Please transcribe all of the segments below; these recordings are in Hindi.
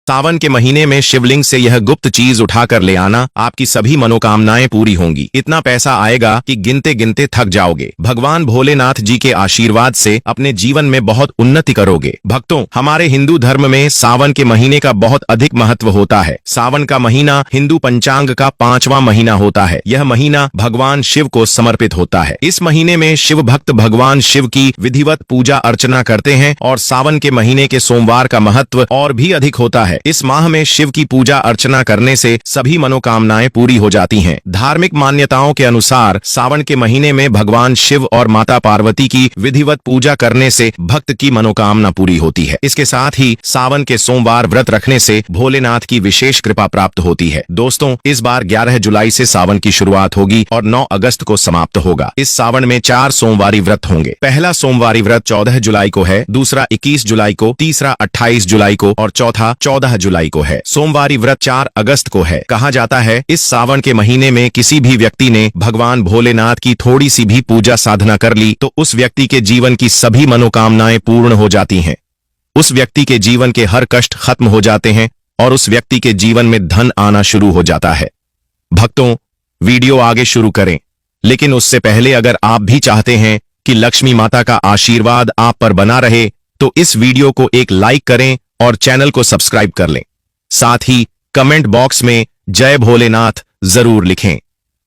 सावन के महीने में शिवलिंग से यह गुप्त चीज उठाकर ले आना, आपकी सभी मनोकामनाएं पूरी होंगी। इतना पैसा आएगा कि गिनते गिनते थक जाओगे। भगवान भोलेनाथ जी के आशीर्वाद से अपने जीवन में बहुत उन्नति करोगे। भक्तों, हमारे हिंदू धर्म में सावन के महीने का बहुत अधिक महत्व होता है। सावन का महीना हिंदू पंचांग का 5वां महीना होता है। यह महीना भगवान शिव को समर्पित होता है। इस महीने में शिव भक्त भगवान शिव की विधिवत पूजा अर्चना करते हैं और सावन के महीने के सोमवार का महत्व और भी अधिक होता है। इस माह में शिव की पूजा अर्चना करने से सभी मनोकामनाएं पूरी हो जाती हैं। धार्मिक मान्यताओं के अनुसार सावन के महीने में भगवान शिव और माता पार्वती की विधिवत पूजा करने से भक्त की मनोकामना पूरी होती है। इसके साथ ही सावन के सोमवार व्रत रखने से भोलेनाथ की विशेष कृपा प्राप्त होती है। दोस्तों, इस बार 11 जुलाई से सावन की शुरुआत होगी और 9 अगस्त को समाप्त होगा। इस सावन में 4 सोमवारी व्रत होंगे। पहला सोमवारी व्रत 14 जुलाई को है, दूसरा 21 जुलाई को, तीसरा 28 जुलाई को और चौथा 14 जुलाई को है। सोमवारी व्रत 4 अगस्त को है। कहा जाता है इस सावन के महीने में किसी भी व्यक्ति ने भगवान भोलेनाथ की थोड़ी सी भी पूजा साधना कर ली तो उस व्यक्ति के जीवन की सभी मनोकामनाएं पूर्ण हो जाती हैं। उस व्यक्ति के जीवन के हर कष्ट खत्म हो जाते हैं और उस व्यक्ति के जीवन में धन आना शुरू हो जाता है। भक्तों, वीडियो आगे शुरू करें, लेकिन उससे पहले अगर आप भी चाहते हैं कि लक्ष्मी माता का आशीर्वाद आप पर बना रहे तो इस वीडियो को एक लाइक करें और चैनल को सब्सक्राइब कर लें। साथ ही कमेंट बॉक्स में जय भोलेनाथ जरूर लिखें।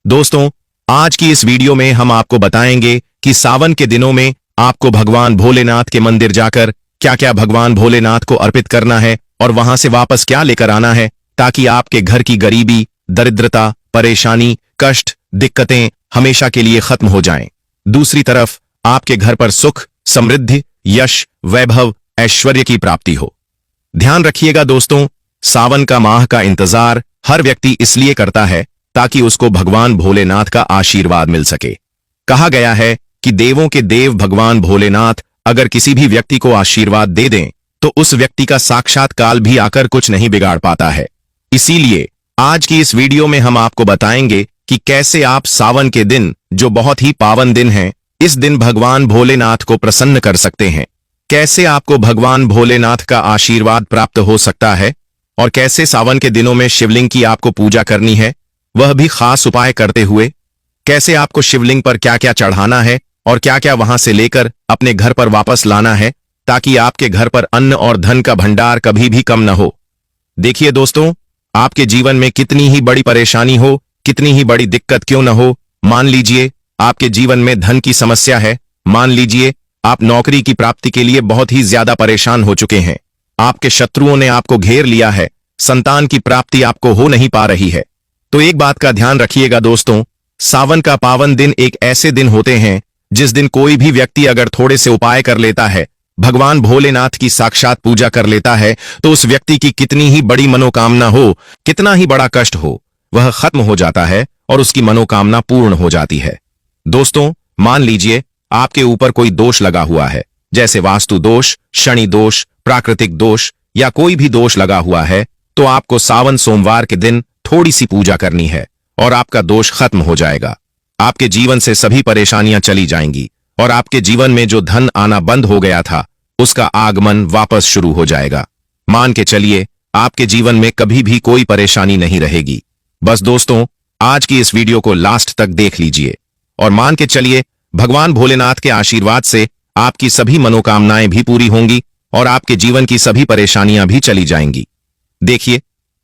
दोस्तों, आज की इस वीडियो में हम आपको बताएंगे कि सावन के दिनों में आपको भगवान भोलेनाथ के मंदिर जाकर क्या क्या भगवान भोलेनाथ को अर्पित करना है और वहां से वापस क्या लेकर आना है ताकि आपके घर की गरीबी, दरिद्रता, परेशानी, कष्ट, दिक्कतें हमेशा के लिए खत्म हो जाएं। दूसरी तरफ आपके घर पर सुख, समृद्धि, यश, वैभव, ऐश्वर्य की प्राप्ति हो। ध्यान रखिएगा दोस्तों, सावन का माह का इंतजार हर व्यक्ति इसलिए करता है ताकि उसको भगवान भोलेनाथ का आशीर्वाद मिल सके। कहा गया है कि देवों के देव भगवान भोलेनाथ अगर किसी भी व्यक्ति को आशीर्वाद दे दें तो उस व्यक्ति का साक्षात्कार भी आकर कुछ नहीं बिगाड़ पाता है। इसीलिए आज की इस वीडियो में हम आपको बताएंगे कि कैसे आप सावन के दिन, जो बहुत ही पावन दिन है, इस दिन भगवान भोलेनाथ को प्रसन्न कर सकते हैं। कैसे आपको भगवान भोलेनाथ का आशीर्वाद प्राप्त हो सकता है और कैसे सावन के दिनों में शिवलिंग की आपको पूजा करनी है, वह भी खास उपाय करते हुए। कैसे आपको शिवलिंग पर क्या क्या चढ़ाना है और क्या क्या वहां से लेकर अपने घर पर वापस लाना है ताकि आपके घर पर अन्न और धन का भंडार कभी भी कम न हो। देखिए दोस्तों, आपके जीवन में कितनी ही बड़ी परेशानी हो, कितनी ही बड़ी दिक्कत क्यों न हो, मान लीजिए आपके जीवन में धन की समस्या है, मान लीजिए आप नौकरी की प्राप्ति के लिए बहुत ही ज्यादा परेशान हो चुके हैं, आपके शत्रुओं ने आपको घेर लिया है, संतान की प्राप्ति आपको हो नहीं पा रही है, तो एक बात का ध्यान रखिएगा दोस्तों, सावन का पावन दिन एक ऐसे दिन होते हैं जिस दिन कोई भी व्यक्ति अगर थोड़े से उपाय कर लेता है, भगवान भोलेनाथ की साक्षात पूजा कर लेता है, तो उस व्यक्ति की कितनी ही बड़ी मनोकामना हो, कितना ही बड़ा कष्ट हो, वह खत्म हो जाता है और उसकी मनोकामना पूर्ण हो जाती है। दोस्तों, मान लीजिए आपके ऊपर कोई दोष लगा हुआ है, जैसे वास्तु दोष, शनि दोष, प्राकृतिक दोष या कोई भी दोष लगा हुआ है, तो आपको सावन सोमवार के दिन थोड़ी सी पूजा करनी है और आपका दोष खत्म हो जाएगा। आपके जीवन से सभी परेशानियां चली जाएंगी और आपके जीवन में जो धन आना बंद हो गया था उसका आगमन वापस शुरू हो जाएगा। मान के चलिए आपके जीवन में कभी भी कोई परेशानी नहीं रहेगी। बस दोस्तों, आज की इस वीडियो को लास्ट तक देख लीजिए और मान के चलिए भगवान भोलेनाथ के आशीर्वाद से आपकी सभी मनोकामनाएं भी पूरी होंगी और आपके जीवन की सभी परेशानियां भी चली जाएंगी। देखिए,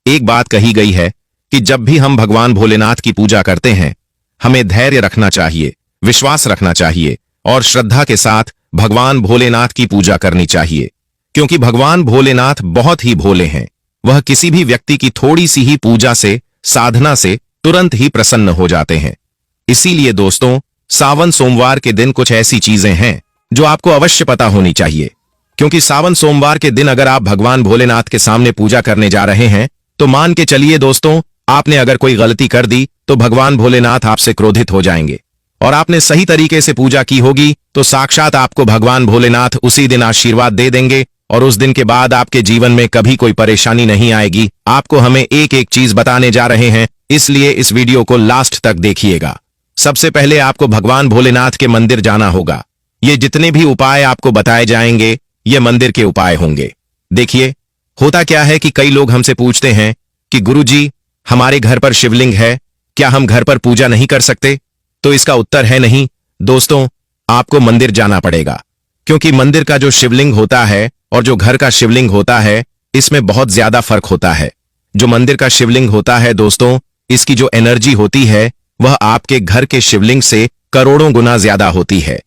एक बात कही गई है कि जब भी हम भगवान भोलेनाथ की पूजा करते हैं, हमें धैर्य रखना चाहिए, विश्वास रखना चाहिए और श्रद्धा के साथ भगवान भोलेनाथ की पूजा करनी चाहिए, क्योंकि भगवान भोलेनाथ बहुत ही भोले हैं। वह किसी भी व्यक्ति की थोड़ी सी ही पूजा से, साधना से तुरंत ही प्रसन्न हो जाते हैं। इसीलिए दोस्तों, सावन सोमवार के दिन कुछ ऐसी चीजें हैं जो आपको अवश्य पता होनी चाहिए, क्योंकि सावन सोमवार के दिन अगर आप भगवान भोलेनाथ के सामने पूजा करने जा रहे हैं तो मान के चलिए दोस्तों, आपने अगर कोई गलती कर दी तो भगवान भोलेनाथ आपसे क्रोधित हो जाएंगे और आपने सही तरीके से पूजा की होगी तो साक्षात आपको भगवान भोलेनाथ उसी दिन आशीर्वाद दे देंगे और उस दिन के बाद आपके जीवन में कभी कोई परेशानी नहीं आएगी। आपको हमें एक एक चीज बताने जा रहे हैं, इसलिए इस वीडियो को लास्ट तक देखिएगा। सबसे पहले आपको भगवान भोलेनाथ के मंदिर जाना होगा। ये जितने भी उपाय आपको बताए जाएंगे ये मंदिर के उपाय होंगे। देखिए, होता क्या है कि कई लोग हमसे पूछते हैं कि गुरुजी, हमारे घर पर शिवलिंग है, क्या हम घर पर पूजा नहीं कर सकते? तो इसका उत्तर है नहीं दोस्तों, आपको मंदिर जाना पड़ेगा, क्योंकि मंदिर का जो शिवलिंग होता है और जो घर का शिवलिंग होता है, इसमें बहुत ज्यादा फर्क होता है। जो मंदिर का शिवलिंग होता है दोस्तों, इसकी जो एनर्जी होती है वह आपके घर के शिवलिंग से करोड़ों गुना ज्यादा होती है।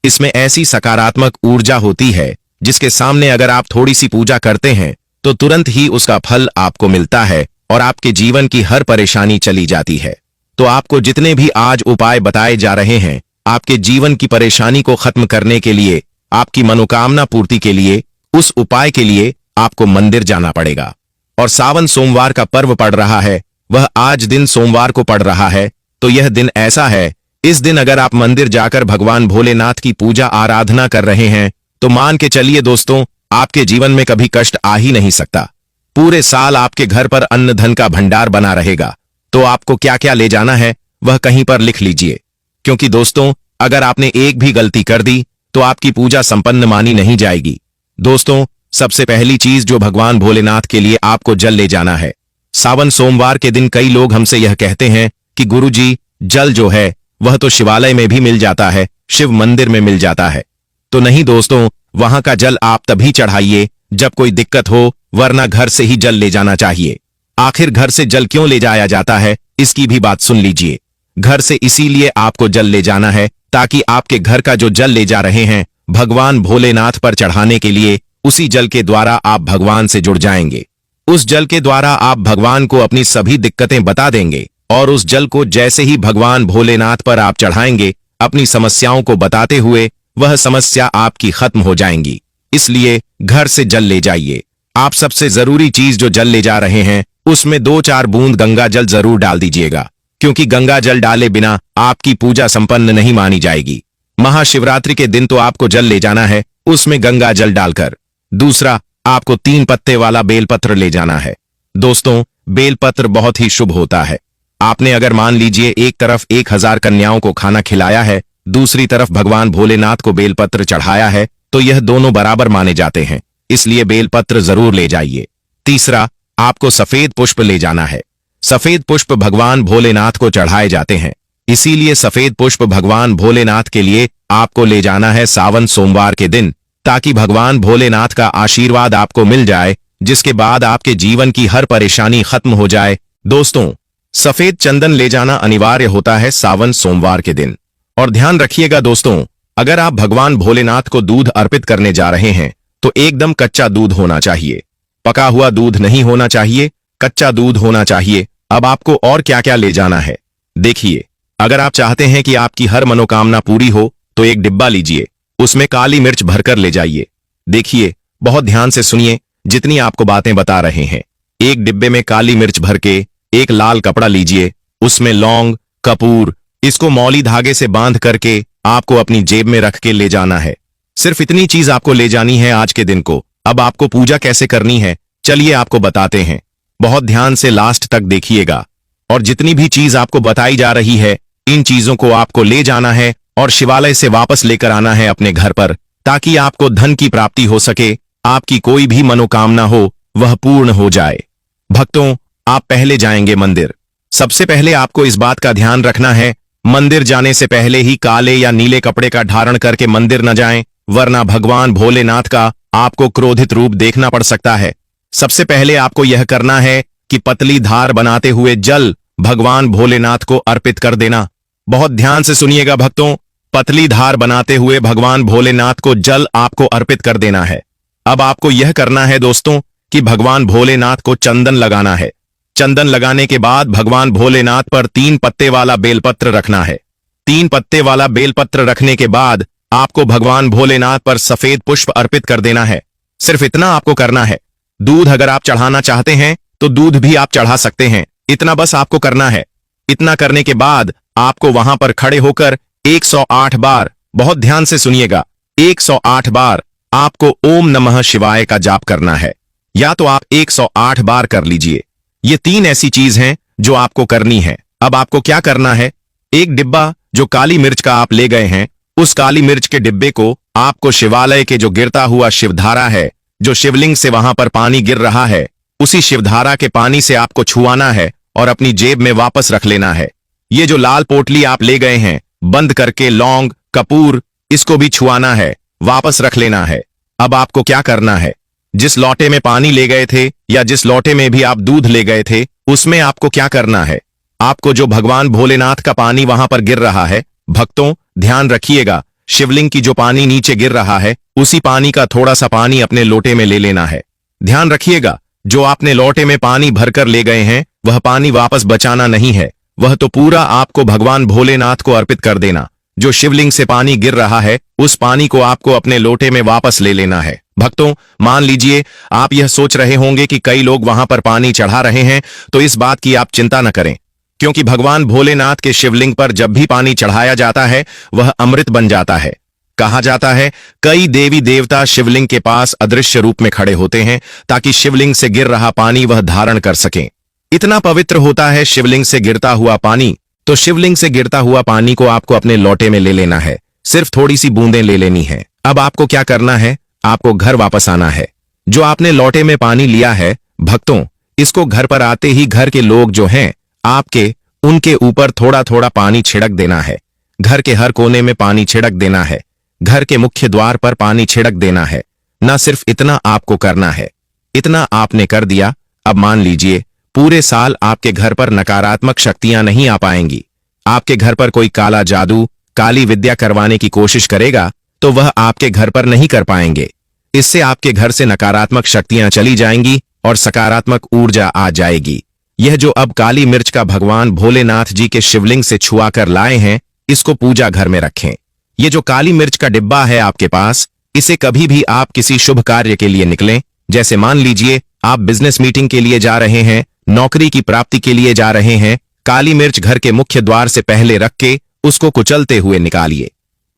इसमें ऐसी सकारात्मक ऊर्जा होती है जिसके सामने अगर आप थोड़ी सी पूजा करते हैं तो तुरंत ही उसका फल आपको मिलता है और आपके जीवन की हर परेशानी चली जाती है। तो आपको जितने भी आज उपाय बताए जा रहे हैं, आपके जीवन की परेशानी को खत्म करने के लिए, आपकी मनोकामना पूर्ति के लिए, उस उपाय के लिए आपको मंदिर जाना पड़ेगा। और सावन सोमवार का पर्व पड़ रहा है, वह आज दिन सोमवार को पड़ रहा है, तो यह दिन ऐसा है, इस दिन अगर आप मंदिर जाकर भगवान भोलेनाथ की पूजा आराधना कर रहे हैं तो मान के चलिए दोस्तों, आपके जीवन में कभी कष्ट आ ही नहीं सकता। पूरे साल आपके घर पर अन्न धन का भंडार बना रहेगा। तो आपको क्या क्या ले जाना है वह कहीं पर लिख लीजिए, क्योंकि दोस्तों अगर आपने एक भी गलती कर दी तो आपकी पूजा संपन्न मानी नहीं जाएगी। दोस्तों, सबसे पहली चीज जो भगवान भोलेनाथ के लिए आपको जल ले जाना है। सावन सोमवार के दिन कई लोग हमसे यह कहते हैं कि गुरुजी, जल जो है वह तो शिवालय में भी मिल जाता है, शिव मंदिर में मिल जाता है। तो नहीं दोस्तों, वहां का जल आप तभी चढ़ाइए जब कोई दिक्कत हो, वरना घर से ही जल ले जाना चाहिए। आखिर घर से जल क्यों ले जाया जाता है, इसकी भी बात सुन लीजिए। घर से इसीलिए आपको जल ले जाना है ताकि आपके घर का जो जल ले जा रहे हैं भगवान भोलेनाथ पर चढ़ाने के लिए, उसी जल के द्वारा आप भगवान से जुड़ जाएंगे। उस जल के द्वारा आप भगवान को अपनी सभी दिक्कतें बता देंगे और उस जल को जैसे ही भगवान भोलेनाथ पर आप चढ़ाएंगे, अपनी समस्याओं को बताते हुए, वह समस्या आपकी खत्म हो जाएंगी। इसलिए घर से जल ले जाइए। आप सबसे जरूरी चीज जो जल ले जा रहे हैं उसमें 2-4 बूंद गंगा जल जरूर डाल दीजिएगा, क्योंकि गंगा जल डाले बिना आपकी पूजा संपन्न नहीं मानी जाएगी। महाशिवरात्रि के दिन तो आपको जल ले जाना है, उसमें गंगा जल डालकर। दूसरा, आपको 3 पत्ते वाला बेलपत्र ले जाना है। दोस्तों, बेलपत्र बहुत ही शुभ होता है। आपने अगर मान लीजिए एक तरफ 1000 कन्याओं को खाना खिलाया है, दूसरी तरफ भगवान भोलेनाथ को बेलपत्र चढ़ाया है, तो यह दोनों बराबर माने जाते हैं, इसलिए बेलपत्र जरूर ले जाइए। तीसरा, आपको सफेद पुष्प ले जाना है। सफेद पुष्प भगवान भोलेनाथ को चढ़ाए जाते हैं, इसीलिए सफेद पुष्प भगवान भोलेनाथ के लिए आपको ले जाना है सावन सोमवार के दिन, ताकि भगवान भोलेनाथ का आशीर्वाद आपको मिल जाए, जिसके बाद आपके जीवन की हर परेशानी खत्म हो जाए। दोस्तों, सफेद चंदन ले जाना अनिवार्य होता है सावन सोमवार के दिन। और ध्यान रखिएगा दोस्तों, अगर आप भगवान भोलेनाथ को दूध अर्पित करने जा रहे हैं तो एकदम कच्चा दूध होना चाहिए, पका हुआ दूध नहीं होना चाहिए, कच्चा दूध होना चाहिए। अब आपको और क्या क्या ले जाना है देखिए। अगर आप चाहते हैं कि आपकी हर मनोकामना पूरी हो तो एक डिब्बा लीजिए, उसमें काली मिर्च भरकर ले जाइए। देखिए, बहुत ध्यान से सुनिए जितनी आपको बातें बता रहे हैं। एक डिब्बे में काली मिर्च भर के एक लाल कपड़ा लीजिए, उसमें लौंग, कपूर, इसको मौली धागे से बांध करके आपको अपनी जेब में रख के ले जाना है। सिर्फ इतनी चीज आपको ले जानी है आज के दिन को। अब आपको पूजा कैसे करनी है, चलिए आपको बताते हैं। बहुत ध्यान से लास्ट तक देखिएगा, और जितनी भी चीज आपको बताई जा रही है, इन चीजों को आपको ले जाना है और शिवालय से वापस लेकर आना है अपने घर पर, ताकि आपको धन की प्राप्ति हो सके, आपकी कोई भी मनोकामना हो वह पूर्ण हो जाए। भक्तों, आप पहले जाएंगे मंदिर। सबसे पहले आपको इस बात का ध्यान रखना है, मंदिर जाने से पहले ही काले या नीले कपड़े का धारण करके मंदिर न जाएं, वरना भगवान भोलेनाथ का आपको क्रोधित रूप देखना पड़ सकता है। सबसे पहले आपको यह करना है कि पतली धार बनाते हुए जल भगवान भोलेनाथ को अर्पित कर देना। बहुत ध्यान से सुनिएगा भक्तों, पतली धार बनाते हुए भगवान भोलेनाथ को जल आपको अर्पित कर देना है। अब आपको यह करना है दोस्तों कि भगवान भोलेनाथ को चंदन लगाना है। चंदन लगाने के बाद भगवान भोलेनाथ पर 3 पत्ते वाला बेलपत्र रखना है। 3 पत्ते वाला बेलपत्र रखने के बाद आपको भगवान भोलेनाथ पर सफेद पुष्प अर्पित कर देना है। सिर्फ इतना आपको करना है। दूध अगर आप चढ़ाना चाहते हैं तो दूध भी आप चढ़ा सकते हैं, इतना बस आपको करना है। इतना करने के बाद आपको वहां पर खड़े होकर 108 बार, बहुत ध्यान से सुनिएगा, 108 बार आपको ओम नमः शिवाय का जाप करना है, या तो आप 108 बार कर लीजिए। ये 3 ऐसी चीज हैं जो आपको करनी है। अब आपको क्या करना है, एक डिब्बा जो काली मिर्च का आप ले गए हैं, उस काली मिर्च के डिब्बे को आपको शिवालय के जो गिरता हुआ शिवधारा है, जो शिवलिंग से वहां पर पानी गिर रहा है उसी शिवधारा के पानी से आपको छुआना है और अपनी जेब में वापस रख लेना है। ये जो लाल पोटली आप ले गए हैं बंद करके लौंग कपूर इसको भी छुआना है, वापस रख लेना है। अब आपको क्या करना है, जिस लोटे में पानी ले गए थे या जिस लोटे में भी आप दूध ले गए थे उसमें आपको क्या करना है, आपको जो भगवान भोलेनाथ का पानी वहां पर गिर रहा है, भक्तों ध्यान रखिएगा, शिवलिंग की जो पानी नीचे गिर रहा है उसी पानी का थोड़ा सा पानी अपने लोटे में ले लेना है। ध्यान रखिएगा, जो आपने लोटे में पानी भरकर ले गए हैं वह पानी वापस बचाना नहीं है, वह तो पूरा आपको भगवान भोलेनाथ को अर्पित कर देना। जो शिवलिंग से पानी गिर रहा है उस पानी को आपको अपने लोटे में वापस ले लेना है। भक्तों मान लीजिए आप यह सोच रहे होंगे कि कई लोग वहां पर पानी चढ़ा रहे हैं, तो इस बात की आप चिंता न करें, क्योंकि भगवान भोलेनाथ के शिवलिंग पर जब भी पानी चढ़ाया जाता है वह अमृत बन जाता है। कहा जाता है कई देवी देवता शिवलिंग के पास अदृश्य रूप में खड़े होते हैं ताकि शिवलिंग से गिर रहा पानी वह धारण कर सकें। इतना पवित्र होता है शिवलिंग से गिरता हुआ पानी। तो शिवलिंग से गिरता हुआ पानी को आपको अपने लोटे में ले लेना है, सिर्फ थोड़ी सी बूंदें ले लेनी है। अब आपको क्या करना है, आपको घर वापस आना है। जो आपने लोटे में पानी लिया है भक्तों, इसको घर पर आते ही घर के लोग जो हैं आपके, उनके ऊपर थोड़ा थोड़ा पानी छिड़क देना है। घर के हर कोने में पानी छिड़क देना है, घर के मुख्य द्वार पर पानी छिड़क देना है। ना सिर्फ इतना आपको करना है, इतना आपने कर दिया, अब मान लीजिए पूरे साल आपके घर पर नकारात्मक शक्तियां नहीं आ पाएंगी। आपके घर पर कोई काला जादू काली विद्या करवाने की कोशिश करेगा तो वह आपके घर पर नहीं कर पाएंगे। इससे आपके घर से नकारात्मक शक्तियां चली जाएंगी और सकारात्मक ऊर्जा आ जाएगी। यह जो अब काली मिर्च का भगवान भोलेनाथ जी के शिवलिंग से छुआ कर लाए हैं, इसको पूजा घर में रखें। ये जो काली मिर्च का डिब्बा है आपके पास, इसे कभी भी आप किसी शुभ कार्य के लिए निकलें, जैसे मान लीजिए आप बिजनेस मीटिंग के लिए जा रहे हैं, नौकरी की प्राप्ति के लिए जा रहे हैं, काली मिर्च घर के मुख्य द्वार से पहले रख के उसको कुचलते हुए निकालिए।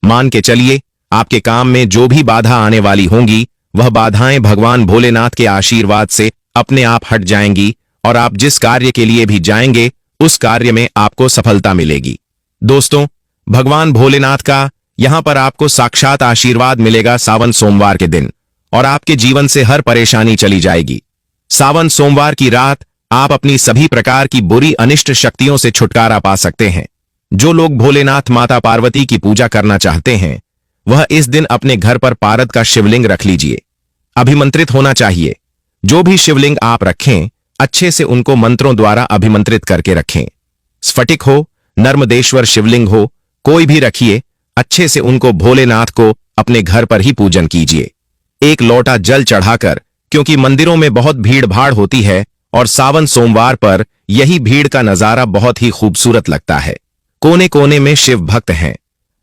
मान के चलिए आपके काम में जो भी बाधा आने वाली होंगी वह बाधाएं भगवान भोलेनाथ के आशीर्वाद से अपने आप हट जाएंगी और आप जिस कार्य के लिए भी जाएंगे उस कार्य में आपको सफलता मिलेगी। दोस्तों, भगवान भोलेनाथ का यहां पर आपको साक्षात आशीर्वाद मिलेगा सावन सोमवार के दिन, और आपके जीवन से हर परेशानी चली जाएगी। सावन सोमवार की रात आप अपनी सभी प्रकार की बुरी अनिष्ट शक्तियों से छुटकारा पा सकते हैं। जो लोग भोलेनाथ माता पार्वती की पूजा करना चाहते हैं वह इस दिन अपने घर पर पारद का शिवलिंग रख लीजिए। अभिमंत्रित होना चाहिए। जो भी शिवलिंग आप रखें अच्छे से उनको मंत्रों द्वारा अभिमंत्रित करके रखें। स्फटिक हो, नर्मदेश्वर शिवलिंग हो, कोई भी रखिए, अच्छे से उनको भोलेनाथ को अपने घर पर ही पूजन कीजिए। एक लोटा जल चढ़ाकर, क्योंकि मंदिरों में बहुत भीड़ भाड़ होती है और सावन सोमवार पर यही भीड़ का नजारा बहुत ही खूबसूरत लगता है। कोने कोने में शिव भक्त हैं।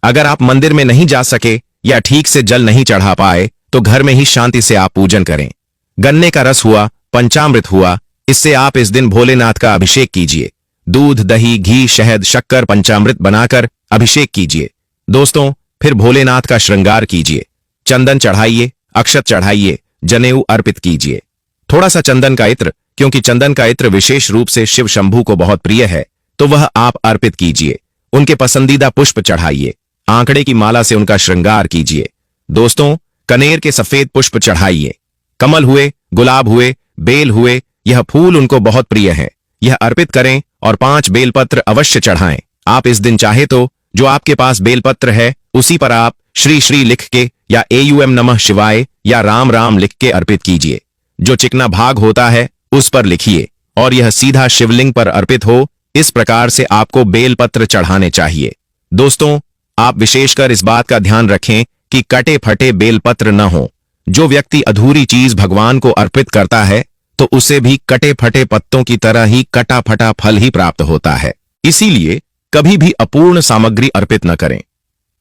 अगर आप मंदिर में नहीं जा सके या ठीक से जल नहीं चढ़ा पाए तो घर में ही शांति से आप पूजन करें। गन्ने का रस हुआ, पंचामृत हुआ, इससे आप इस दिन भोलेनाथ का अभिषेक कीजिए। दूध, दही, घी, शहद, शक्कर, पंचामृत बनाकर अभिषेक कीजिए। दोस्तों, फिर भोलेनाथ का श्रृंगार कीजिए। चंदन चढ़ाइए, अक्षत चढ़ाइए, जनेऊ अर्पित कीजिए। थोड़ा सा चंदन का इत्र, क्योंकि चंदन का इत्र विशेष रूप से शिव शंभू को बहुत प्रिय है, तो वह आप अर्पित कीजिए। उनके पसंदीदा पुष्प चढ़ाइए। आंकड़े की माला से उनका श्रृंगार कीजिए। दोस्तों, कनेर के सफेद पुष्प चढ़ाइए। कमल हुए, गुलाब हुए, बेल हुए, यह फूल उनको बहुत प्रिय है। यह अर्पित करें और 5 बेलपत्र अवश्य चढ़ाएं। आप इस दिन चाहे तो जो आपके पास बेलपत्र है उसी पर आप श्री श्री लिख के या एयूएम नमः शिवाय या राम राम लिख के अर्पित कीजिए। जो चिकना भाग होता है उस पर लिखिए और यह सीधा शिवलिंग पर अर्पित हो। इस प्रकार से आपको बेलपत्र चढ़ाने चाहिए। दोस्तों, आप विशेषकर इस बात का ध्यान रखें कि कटे फटे बेलपत्र न हो। जो व्यक्ति अधूरी चीज भगवान को अर्पित करता है तो उसे भी कटे फटे पत्तों की तरह ही कटा फटा फल ही प्राप्त होता है। इसीलिए कभी भी अपूर्ण सामग्री अर्पित न करें।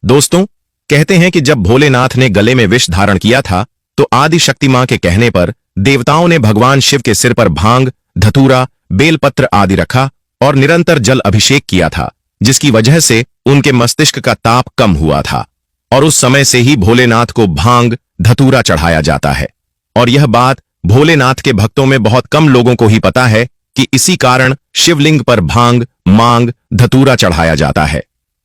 दोस्तों, कहते हैं कि जब भोलेनाथ ने गले में विष धारण किया था तो आदि शक्ति मां के कहने पर देवताओं ने भगवान शिव के सिर पर भांग, धतूरा, बेलपत्र आदि रखा और निरंतर जल अभिषेक किया था, जिसकी वजह से उनके मस्तिष्क का ताप कम हुआ था। और उस समय से ही भोलेनाथ को भांग, धतूरा चढ़ाया जाता है। और यह बात भोलेनाथ के भक्तों में बहुत कम लोगों को ही पता है कि इसी कारण शिवलिंग पर भांग, मांग, धतूरा चढ़ाया जाता है।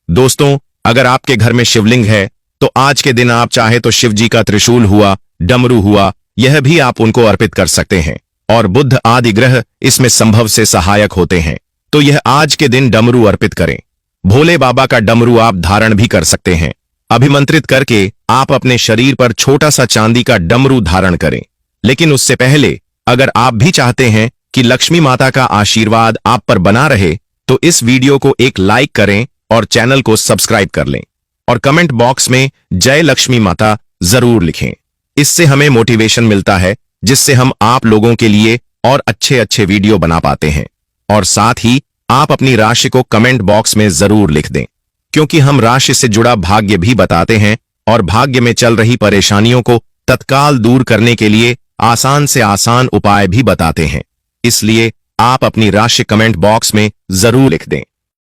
दोस्तों, अगर आपके घर में शिवलिंग है तो आज के दिन आप चाहे तो शिव जी का त्रिशूल हुआ, डमरू हुआ यह भी आप उनको अर्पित कर सकते हैं और बुध आदि ग्रह इसमें संभव से सहायक होते हैं। तो यह आज के दिन डमरू अर्पित करें। भोले बाबा का डमरू आप धारण भी कर सकते हैं। अभिमंत्रित करके आप अपने शरीर पर छोटा सा चांदी का डमरू धारण करें। लेकिन उससे पहले अगर आप भी चाहते हैं कि लक्ष्मी माता का आशीर्वाद आप पर बना रहे तो इस वीडियो को एक लाइक करें और चैनल को सब्सक्राइब कर लें और कमेंट बॉक्स में जय लक्ष्मी माता जरूर लिखें। इससे हमें मोटिवेशन मिलता है जिससे हम आप लोगों के लिए और अच्छे अच्छे वीडियो बना पाते हैं। और साथ ही आप अपनी राशि को कमेंट बॉक्स में जरूर लिख दें, क्योंकि हम राशि से जुड़ा भाग्य भी बताते हैं और भाग्य में चल रही परेशानियों को तत्काल दूर करने के लिए आसान से आसान उपाय भी बताते हैं। इसलिए आप अपनी राशि कमेंट बॉक्स में जरूर लिख दें।